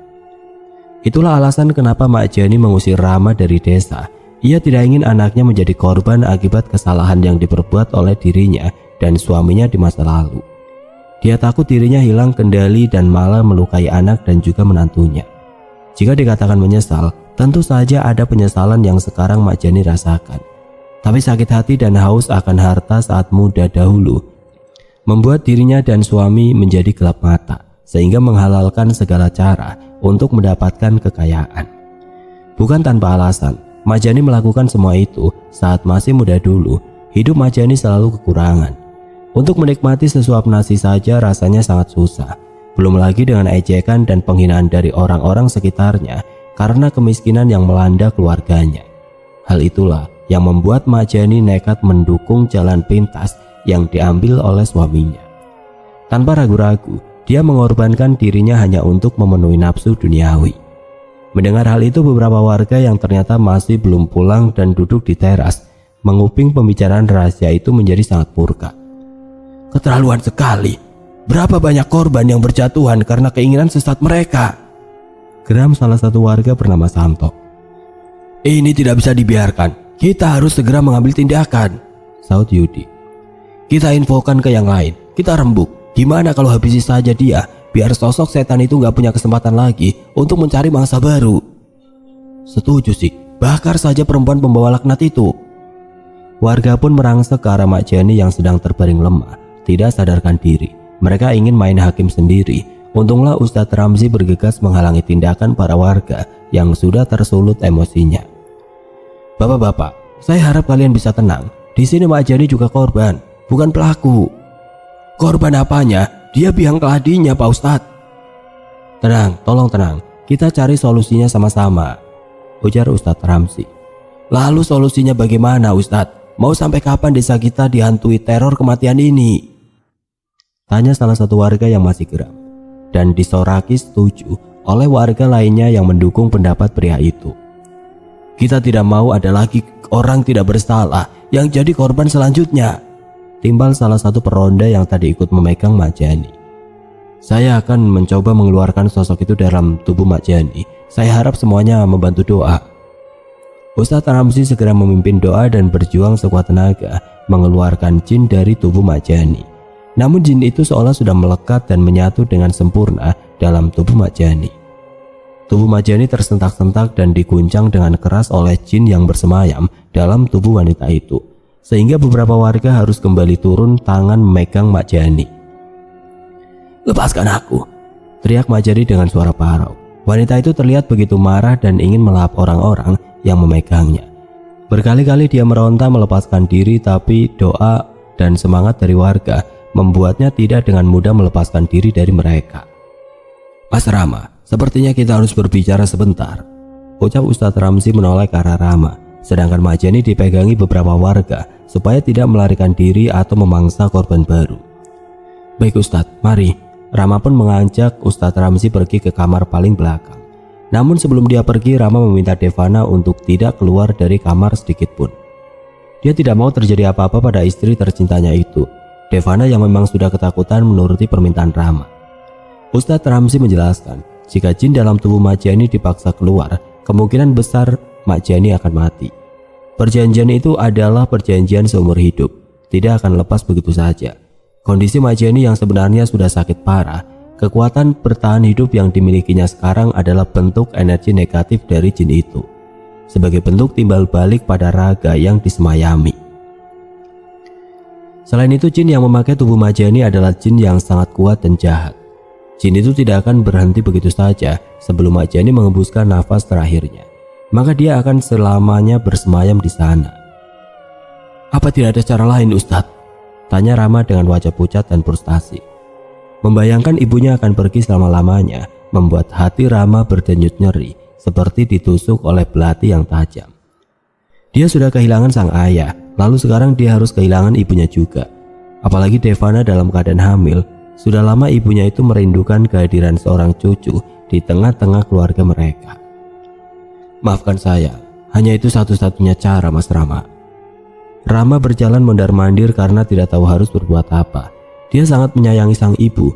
Itulah alasan kenapa Majani mengusir Rama dari desa. Ia tidak ingin anaknya menjadi korban akibat kesalahan yang diperbuat oleh dirinya dan suaminya di masa lalu. Dia takut dirinya hilang kendali dan malah melukai anak dan juga menantunya. Jika dikatakan menyesal, tentu saja ada penyesalan yang sekarang Majani rasakan. Tapi sakit hati dan haus akan harta saat muda dahulu membuat dirinya dan suami menjadi gelap mata, sehingga menghalalkan segala cara untuk mendapatkan kekayaan. Bukan tanpa alasan, Majani melakukan semua itu saat masih muda dulu. Hidup Majani selalu kekurangan. Untuk menikmati sesuap nasi saja rasanya sangat susah. Belum lagi dengan ejekan dan penghinaan dari orang-orang sekitarnya karena kemiskinan yang melanda keluarganya. Hal itulah yang membuat Majani nekat mendukung jalan pintas yang diambil oleh suaminya. Tanpa ragu-ragu, dia mengorbankan dirinya hanya untuk memenuhi nafsu duniawi. Mendengar hal itu, beberapa warga yang ternyata masih belum pulang dan duduk di teras menguping pembicaraan rahasia itu menjadi sangat murka. Keterlaluan sekali. Berapa banyak korban yang berjatuhan karena keinginan sesat mereka? Geram salah satu warga bernama Santo. Ini tidak bisa dibiarkan. Kita harus segera mengambil tindakan, saut Yudi. Kita infokan ke yang lain. Kita rembuk. Gimana kalau habisi saja dia, biar sosok setan itu gak punya kesempatan lagi untuk mencari mangsa baru. Setuju sih. Bakar saja perempuan pembawa laknat itu. Warga pun merangsek ke arah Majani yang sedang terbaring lemah, tidak sadarkan diri. Mereka ingin main hakim sendiri. Untunglah Ustadz Ramzi bergegas menghalangi tindakan para warga yang sudah tersulut emosinya. Bapak-bapak, saya harap kalian bisa tenang. Di sini Majani juga korban, bukan pelaku. Korban apanya? Dia biang keladinya, Pak Ustadz. Tenang, tolong tenang. Kita cari solusinya sama-sama, ujar Ustadz Ramzi. Lalu solusinya bagaimana, Ustadz? Mau sampai kapan desa kita dihantui teror kematian ini? Tanya salah satu warga yang masih geram. Dan disoraki setuju oleh warga lainnya yang mendukung pendapat pria itu. Kita tidak mau ada lagi orang tidak bersalah yang jadi korban selanjutnya, timbal salah satu peronda yang tadi ikut memegang Majani. Saya akan mencoba mengeluarkan sosok itu dalam tubuh Majani. Saya harap semuanya membantu doa. Ustadz Ramzi segera memimpin doa dan berjuang sekuat tenaga mengeluarkan jin dari tubuh Majani. Namun jin itu seolah sudah melekat dan menyatu dengan sempurna dalam tubuh Majani. Tubuh Majani tersentak-sentak dan diguncang dengan keras oleh jin yang bersemayam dalam tubuh wanita itu, sehingga beberapa warga harus kembali turun tangan memegang Majani. Lepaskan aku, teriak Majani dengan suara parau. Wanita itu terlihat begitu marah dan ingin melahap orang-orang yang memegangnya. Berkali-kali dia meronta melepaskan diri, tapi doa dan semangat dari warga membuatnya tidak dengan mudah melepaskan diri dari mereka. Mas Rama, sepertinya kita harus berbicara sebentar, ucap Ustadz Ramzi menoleh ke arah Rama, sedangkan Majani dipegangi beberapa warga supaya tidak melarikan diri atau memangsa korban baru. Baik Ustadz, mari. Rama pun mengajak Ustadz Ramzi pergi ke kamar paling belakang. Namun sebelum dia pergi, Rama meminta Devana untuk tidak keluar dari kamar sedikit pun. Dia tidak mau terjadi apa-apa pada istri tercintanya itu. Devana yang memang sudah ketakutan menuruti permintaan Rama. Ustadz Ramzi menjelaskan, jika jin dalam tubuh Majani dipaksa keluar, kemungkinan besar Majani akan mati. Perjanjian itu adalah perjanjian seumur hidup, tidak akan lepas begitu saja. Kondisi Majani yang sebenarnya sudah sakit parah, kekuatan bertahan hidup yang dimilikinya sekarang adalah bentuk energi negatif dari jin itu, sebagai bentuk timbal balik pada raga yang disemayami. Selain itu, jin yang memakai tubuh Majani adalah jin yang sangat kuat dan jahat. Jin itu tidak akan berhenti begitu saja sebelum Majani mengembuskan nafas terakhirnya. Maka dia akan selamanya bersemayam di sana. Apa tidak ada cara lain, Ustadz? Tanya Rama dengan wajah pucat dan frustasi. Membayangkan ibunya akan pergi selama-lamanya membuat hati Rama berdenyut nyeri seperti ditusuk oleh belati yang tajam. Dia sudah kehilangan sang ayah, lalu sekarang dia harus kehilangan ibunya juga. Apalagi Devana dalam keadaan hamil. Sudah lama ibunya itu merindukan kehadiran seorang cucu di tengah-tengah keluarga mereka. Maafkan saya, hanya itu satu-satunya cara, Mas Rama. Rama berjalan mondar-mandir karena tidak tahu harus berbuat apa. Dia sangat menyayangi sang ibu,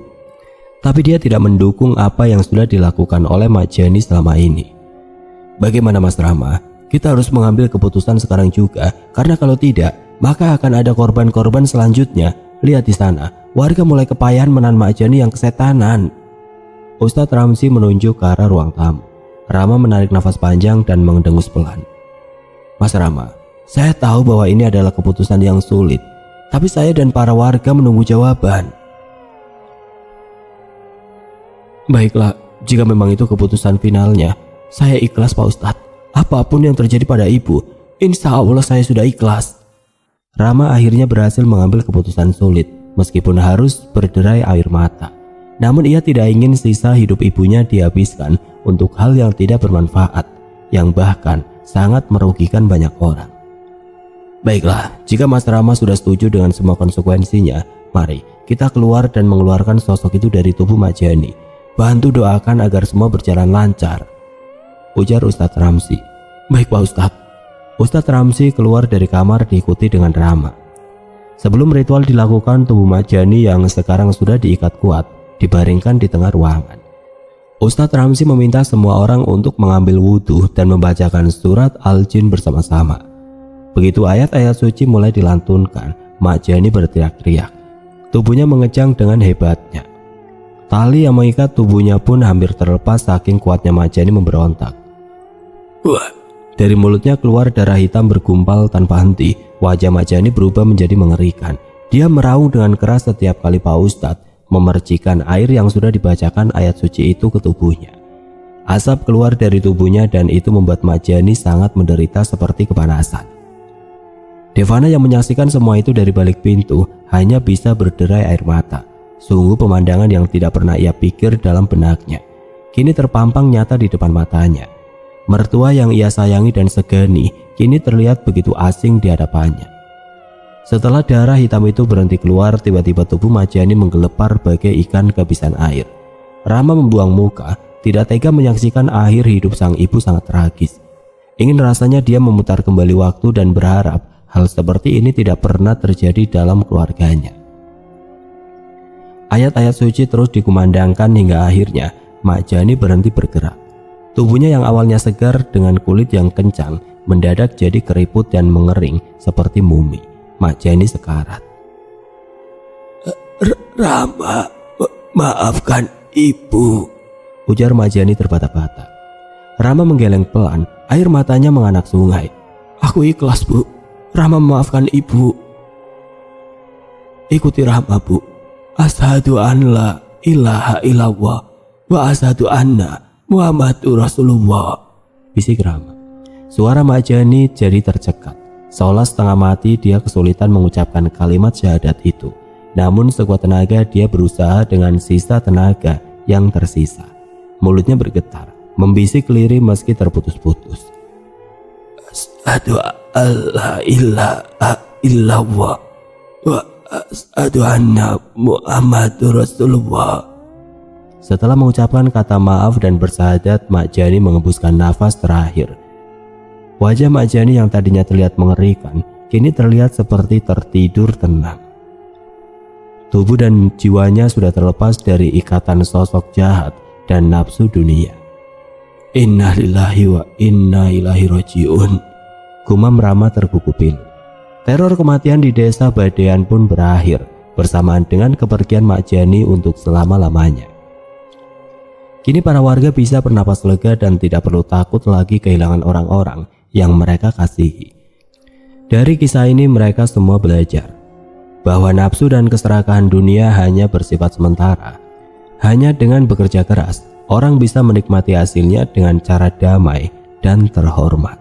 tapi dia tidak mendukung apa yang sudah dilakukan oleh Majani selama ini. Bagaimana, Mas Rama? Kita harus mengambil keputusan sekarang juga, karena kalau tidak, maka akan ada korban-korban selanjutnya. Lihat di sana, warga mulai kepayahan menahan Majani yang kesetanan. Ustadz Ramzi menunjuk ke arah ruang tamu. Rama menarik nafas panjang dan mendengus pelan. Mas Rama, saya tahu bahwa ini adalah keputusan yang sulit, tapi saya dan para warga menunggu jawaban. Baiklah, jika memang itu keputusan finalnya, saya ikhlas Pak Ustadz. Apapun yang terjadi pada ibu, insya Allah saya sudah ikhlas. Rama akhirnya berhasil mengambil keputusan sulit, meskipun harus berderai air mata. Namun ia tidak ingin sisa hidup ibunya dihabiskan untuk hal yang tidak bermanfaat, yang bahkan sangat merugikan banyak orang. Baiklah, jika Mas Rama sudah setuju dengan semua konsekuensinya, mari kita keluar dan mengeluarkan sosok itu dari tubuh Majani. Bantu doakan agar semua berjalan lancar, ujar Ustadz Ramzi. Baik Pak Ustadz. Ustadz Ramzi keluar dari kamar diikuti dengan Rama. Sebelum ritual dilakukan, tubuh Majani yang sekarang sudah diikat kuat dibaringkan di tengah ruangan. Ustadz Ramzi meminta semua orang untuk mengambil wudhu dan membacakan surat Al-Jin bersama-sama. Begitu ayat-ayat suci mulai dilantunkan, Majani berteriak-teriak. Tubuhnya mengejang dengan hebatnya. Tali yang mengikat tubuhnya pun hampir terlepas saking kuatnya Majani memberontak. Wah! Dari mulutnya keluar darah hitam bergumpal tanpa henti. Wajah Majani berubah menjadi mengerikan. Dia meraung dengan keras setiap kali Pak Ustadz memercikan air yang sudah dibacakan ayat suci itu ke tubuhnya. Asap keluar dari tubuhnya dan itu membuat Majani sangat menderita seperti kepanasan. Devana yang menyaksikan semua itu dari balik pintu hanya bisa berderai air mata. Sungguh pemandangan yang tidak pernah ia pikir dalam benaknya kini terpampang nyata di depan matanya. Mertua yang ia sayangi dan segani kini terlihat begitu asing di hadapannya. Setelah darah hitam itu berhenti keluar, tiba-tiba tubuh Majani menggelepar bagai ikan kehabisan air. Rama membuang muka, tidak tega menyaksikan akhir hidup sang ibu sangat tragis. Ingin rasanya dia memutar kembali waktu dan berharap hal seperti ini tidak pernah terjadi dalam keluarganya. Ayat-ayat suci terus dikumandangkan hingga akhirnya Majani berhenti bergerak. Tubuhnya yang awalnya segar dengan kulit yang kencang mendadak jadi keriput dan mengering seperti mumi. Majani sekarat. Rama, maafkan ibu, ujar Majani terbata-bata. Rama menggeleng pelan, air matanya menganak sungai. Aku ikhlas Bu, Rama memaafkan ibu. Ikuti Rama Bu. Asyhadu an la ilaha illallah wa asyhadu anna Muhammadur Rasulullah, bisik Rama. Suara Majani jadi tercekat. Seolah setengah mati dia kesulitan mengucapkan kalimat syahadat itu. Namun sekuat tenaga dia berusaha dengan sisa tenaga yang tersisa. Mulutnya bergetar, membisik lirih meski terputus-putus. Asyhadu an la ilaha illallah wa asyhadu anna Muhammadur Rasulullah. Setelah mengucapkan kata maaf dan bersyahadat, Majani mengembuskan nafas terakhir. Wajah Majani yang tadinya terlihat mengerikan, kini terlihat seperti tertidur tenang. Tubuh dan jiwanya sudah terlepas dari ikatan sosok jahat dan nafsu dunia. Inna lillahi wa inna ilaihi raji'un, gumam Rama terkuku pilu. Teror kematian di desa Badean pun berakhir bersamaan dengan kepergian Majani untuk selama-lamanya. Kini para warga bisa bernapas lega dan tidak perlu takut lagi kehilangan orang-orang yang mereka kasihi. Dari kisah ini mereka semua belajar bahwa nafsu dan keserakahan dunia hanya bersifat sementara. Hanya dengan bekerja keras, orang bisa menikmati hasilnya dengan cara damai dan terhormat.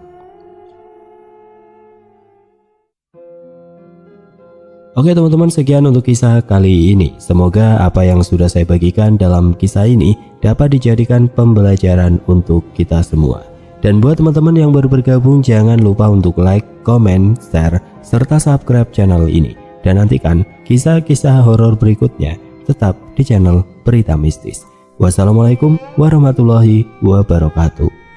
Oke teman-teman, sekian untuk kisah kali ini. Semoga apa yang sudah saya bagikan dalam kisah ini dapat dijadikan pembelajaran untuk kita semua. Dan buat teman-teman yang baru bergabung, jangan lupa untuk like, comment, share, serta subscribe channel ini. Dan nantikan kisah-kisah horor berikutnya tetap di channel Berita Mistis. Wassalamualaikum warahmatullahi wabarakatuh.